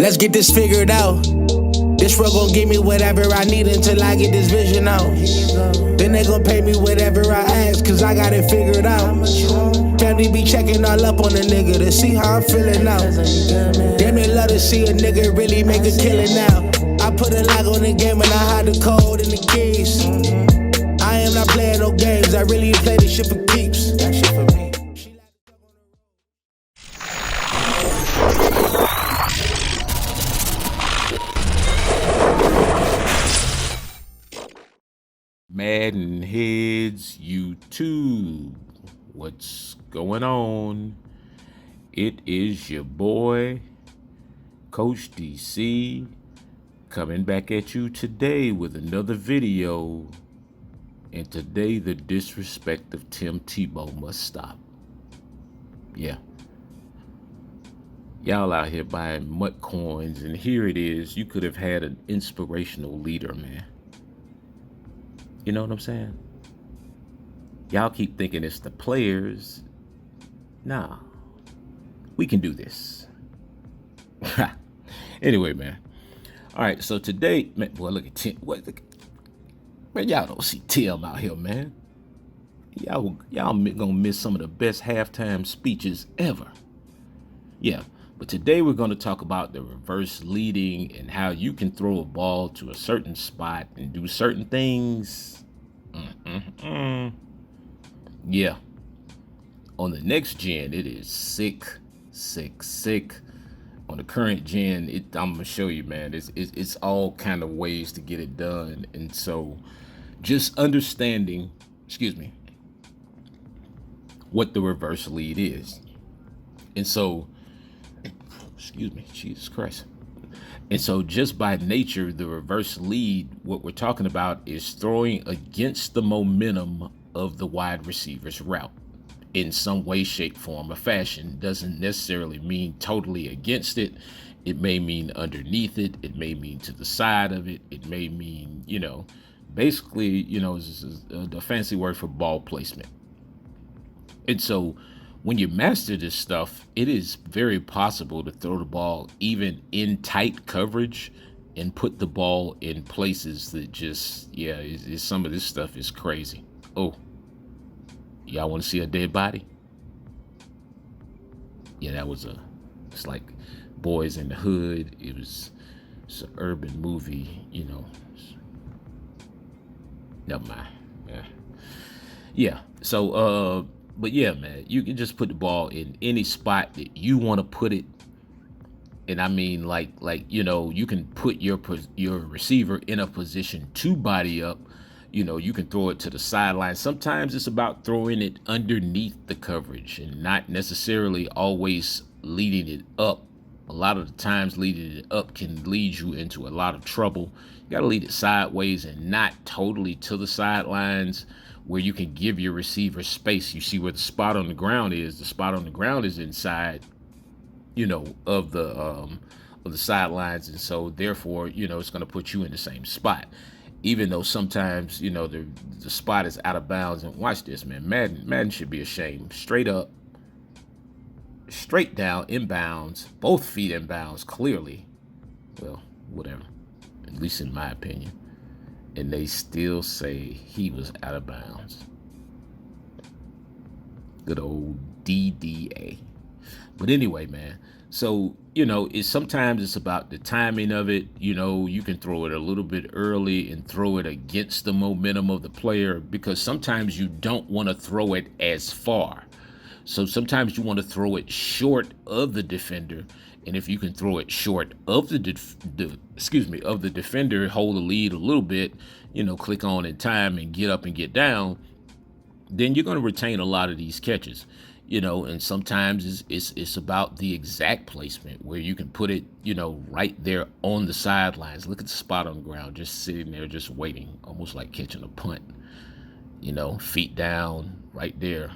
Let's get this figured out. This world gon' give me whatever I need until I get this vision out. Then they gon' pay me whatever I ask, cause I got it figured out. Family be checking all up on a nigga to see how I'm feeling now. Damn, they love to see a nigga really make a killing now. I put a lock on the game and I hide the code and the keys. I am not playing no games, I really play this shit for keeps. That shit for me. MaddenHeadz YouTube, what's going on? It is your boy, Coach DC, coming back at you today with another video. And today, the disrespect of Tim Tebow must stop. Yeah. Y'all out here buying mutt coins, and here it is. You could have had an inspirational leader, man. You know what I'm saying? Y'all keep thinking it's the players. Nah, we can do this. Anyway, man. All right, so today, man, boy, look at Tim. Man, y'all don't see Tim out here, man. Y'all gonna miss some of the best halftime speeches ever. Yeah, but today we're gonna talk about the reverse leading and how you can throw a ball to a certain spot and do certain things. Yeah. On the next gen, it is sick. On the current gen, I'm gonna show you, man. It's all kind of ways to get it done, and so just understanding, what the reverse lead is, and so, Jesus Christ. And so just by nature, the reverse lead, what we're talking about is throwing against the momentum of the wide receiver's route in some way, shape, form, or fashion. Doesn't necessarily mean totally against it. It may mean underneath it. It may mean to the side of it. It may mean, basically, this is the fancy word for ball placement. And so when you master this stuff, it is very possible to throw the ball even in tight coverage and put the ball in places that just, some of this stuff is crazy. Oh, y'all want to see a dead body? Yeah, that was it's like Boys in the Hood. It's an urban movie, Never mind. Yeah. So, but yeah, man, you can just put the ball in any spot that you want to put it. And I mean, like, you can put your receiver in a position to body up. You can throw it to the sideline. Sometimes it's about throwing it underneath the coverage and not necessarily always leading it up. A lot of the times leading it up can lead you into a lot of trouble. You got to lead it sideways and not totally to the sidelines, where you can give your receiver space. You see where the spot on the ground is. The spot on the ground is inside, of the sidelines, and so therefore, it's going to put you in the same spot. Even though sometimes, the spot is out of bounds. And watch this, man. Madden should be ashamed. Straight up, straight down, inbounds, both feet inbounds, clearly. Well, whatever. At least in my opinion. And they still say he was out of bounds. Good old DDA. But anyway, man. So, sometimes it's about the timing of it. You can throw it a little bit early and throw it against the momentum of the player, because sometimes you don't want to throw it as far. So sometimes you want to throw it short of the defender. And if you can throw it short of the defender, hold the lead a little bit, click on in time and get up and get down, then you're going to retain a lot of these catches, and sometimes it's about the exact placement where you can put it, right there on the sidelines. Look at the spot on the ground, just sitting there, just waiting, almost like catching a punt, feet down, right there,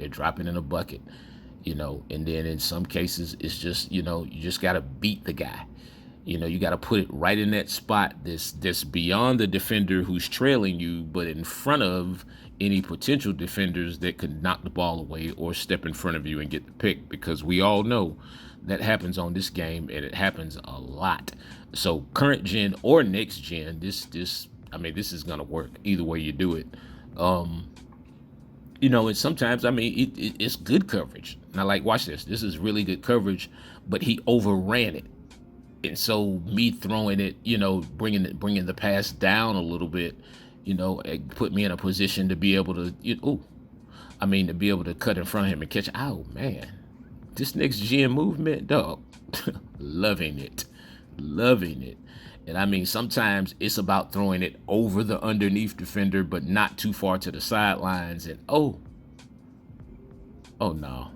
dropping in a bucket. And then in some cases, it's just, you just got to beat the guy. You know, you got to put it right in that spot that's beyond the defender who's trailing you, but in front of any potential defenders that could knock the ball away or step in front of you and get the pick, because we all know that happens on this game, and it happens a lot. So current gen or next gen, this is gonna work either way you do it. You know, and sometimes, I mean, it's good coverage. Now, like, watch this. This is really good coverage, but he overran it. And so me throwing it, you know, bringing the pass down a little bit, you know, it put me in a position to be able to, to be able to cut in front of him and catch. Oh man, this next gen movement, dog, loving it. And I mean, sometimes it's about throwing it over the underneath defender, but not too far to the sidelines. And oh no,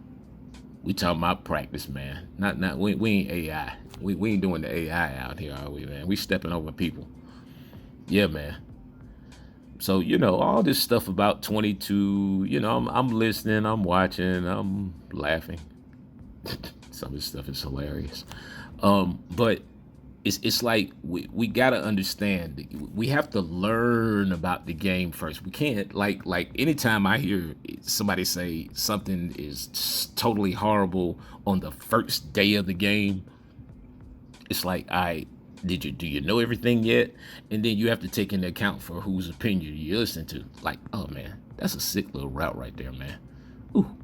we talking about practice, man. We ain't AI. We ain't doing the AI out here, are we, man? We stepping over people. Yeah, man. So, you know, all this stuff about 22, you know, I'm listening, I'm watching, I'm laughing. Some of this stuff is hilarious. But it's like we gotta understand, we have to learn about the game first. We can't like anytime I hear somebody say something is totally horrible on the first day of the game, it's like, do you know everything yet? And then you have to take into account for whose opinion you listen to. Like, oh man, that's a sick little route right there, man. Ooh,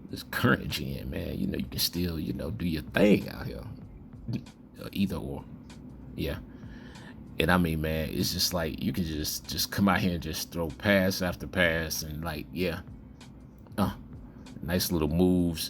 this current gen, man, you know, you can still, you know, do your thing out here. Either or. Yeah. And I mean, man, it's just like you can just come out here and just throw pass after pass, and like, yeah, nice little moves.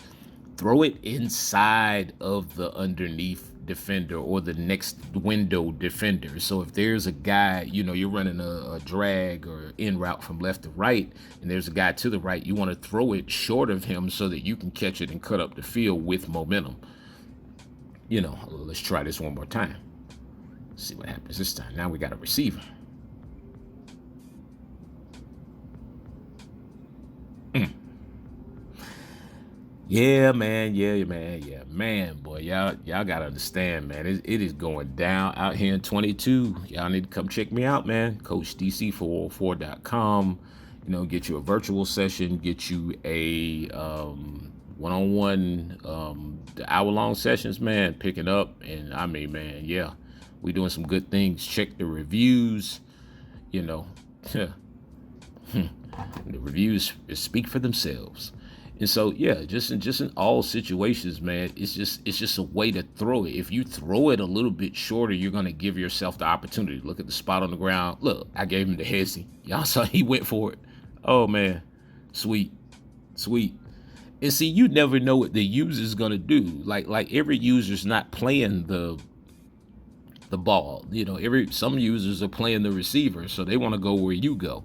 Throw it inside of the underneath defender or the next window defender. So if there's a guy, you know, you're running a drag or in route from left to right, and there's a guy to the right, you want to throw it short of him so that you can catch it and cut up the field with momentum. You know, let's try this one more time. See what happens this time. Now we got a receiver. Yeah, man. Man, boy, y'all gotta understand, man. It is going down out here in 22. Y'all need to come check me out, man. CoachDC404.com. You know, get you a virtual session, get you a one-on-one, the hour-long sessions, man, picking up. And I mean, man, yeah, we doing some good things. Check the reviews, you know. The reviews speak for themselves. And so, yeah, just in all situations, man, it's just a way to throw it. If you throw it a little bit shorter, you're gonna give yourself the opportunity. Look at the spot on the ground. Look, I gave him the headsy. Y'all saw he went for it. Oh man, sweet. And see, you never know what the user's gonna do. Like every user's not playing the ball. You know, some users are playing the receiver, so they want to go where you go.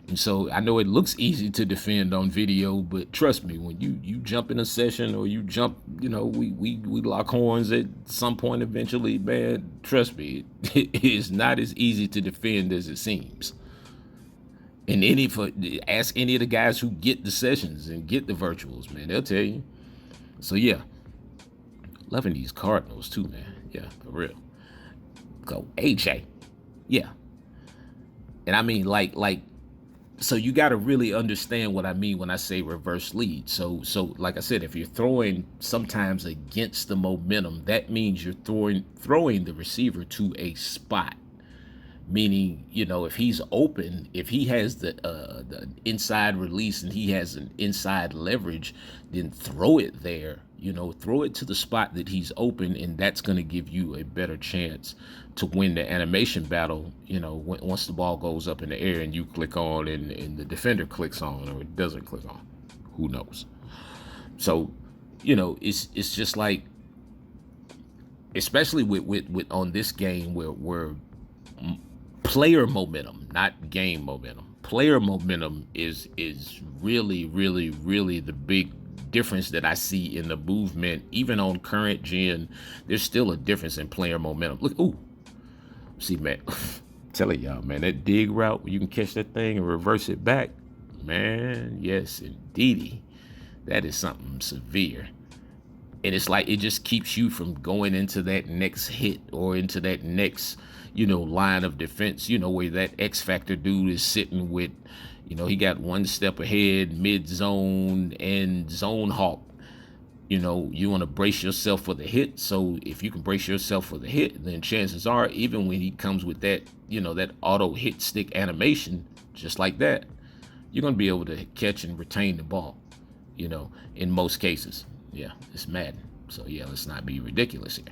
And so I know it looks easy to defend on video, but trust me, when you jump in a session or you jump, you know, we lock horns at some point eventually, man, trust me, it is not as easy to defend as it seems. And ask any of the guys who get the sessions and get the virtuals, man, they'll tell you. So yeah, loving these Cardinals too, man. Yeah, for real. Go AJ. Yeah. And I mean, so you got to really understand what I mean when I say reverse lead. So like I said, if you're throwing sometimes against the momentum, that means you're throwing the receiver to a spot. Meaning, you know, if he's open, if he has the inside release and he has an inside leverage, then throw it there. You know, throw it to the spot that he's open, and that's going to give you a better chance to win the animation battle, you know, once the ball goes up in the air and you click on and the defender clicks on or it doesn't click on. Who knows? So, you know, it's just like, especially with on this game where player momentum, not game momentum. Player momentum is really, really, really the big difference that I see in the movement. Even on current gen, there's still a difference in player momentum. Look, ooh, see, man, telling y'all, man, that dig route where you can catch that thing and reverse it back, man, yes, indeedy, that is something severe. And it's like it just keeps you from going into that next hit or into that next, line of defense, where that X Factor dude is sitting with, he got one step ahead, mid zone and zone hawk. You want to brace yourself for the hit. So if you can brace yourself for the hit, then chances are, even when he comes with that, that auto hit stick animation, just like that, you're going to be able to catch and retain the ball, in most cases. Yeah, it's Madden. So yeah, let's not be ridiculous here.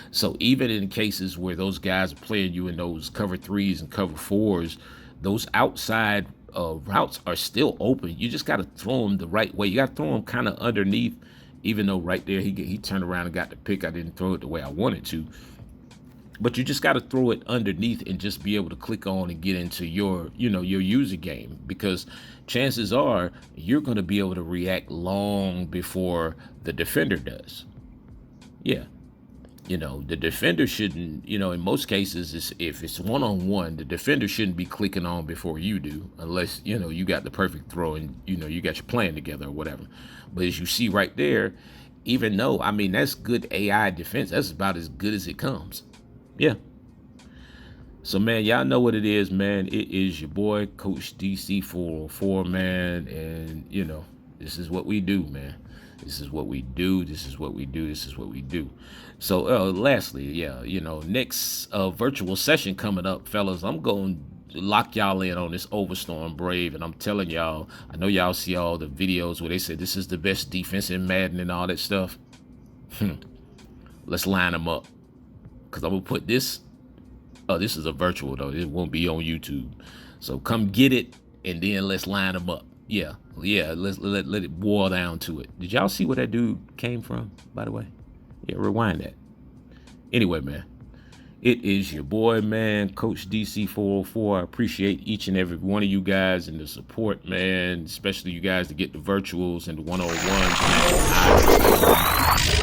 So even in cases where those guys are playing you in those cover 3s and cover 4s, those outside routes are still open. You just got to throw them the right way. You got to throw them kind of underneath. Even though right there he turned around and got the pick, I didn't throw it the way I wanted to. But you just got to throw it underneath and just be able to click on and get into your user game, because chances are you're going to be able to react long before the defender does. Yeah. The defender shouldn't, in most cases, if it's one-on-one, the defender shouldn't be clicking on before you do, unless, you got the perfect throw and, you got your plan together or whatever. But as you see right there, even though, that's good AI defense, that's about as good as it comes. Yeah. So, man, y'all know what it is, man. It is your boy, Coach DC404, man. And, this is what we do, man. This is what we do. This is what we do. This is what we do. So, lastly, yeah, next virtual session coming up, fellas, I'm going to lock y'all in on this Overstorm Brave. And I'm telling y'all, I know y'all see all the videos where they say this is the best defense in Madden and all that stuff. Let's line them up. Because I'm going to put this. Oh, this is a virtual, though. It won't be on YouTube. So come get it, and then let's line them up. Yeah, let's let it boil down to it. Did y'all see where that dude came from, by the way? Yeah, rewind that. Anyway, man, it is your boy, man, Coach DC404. I appreciate each and every one of you guys and the support, man, especially you guys to get the virtuals and the 101s, man.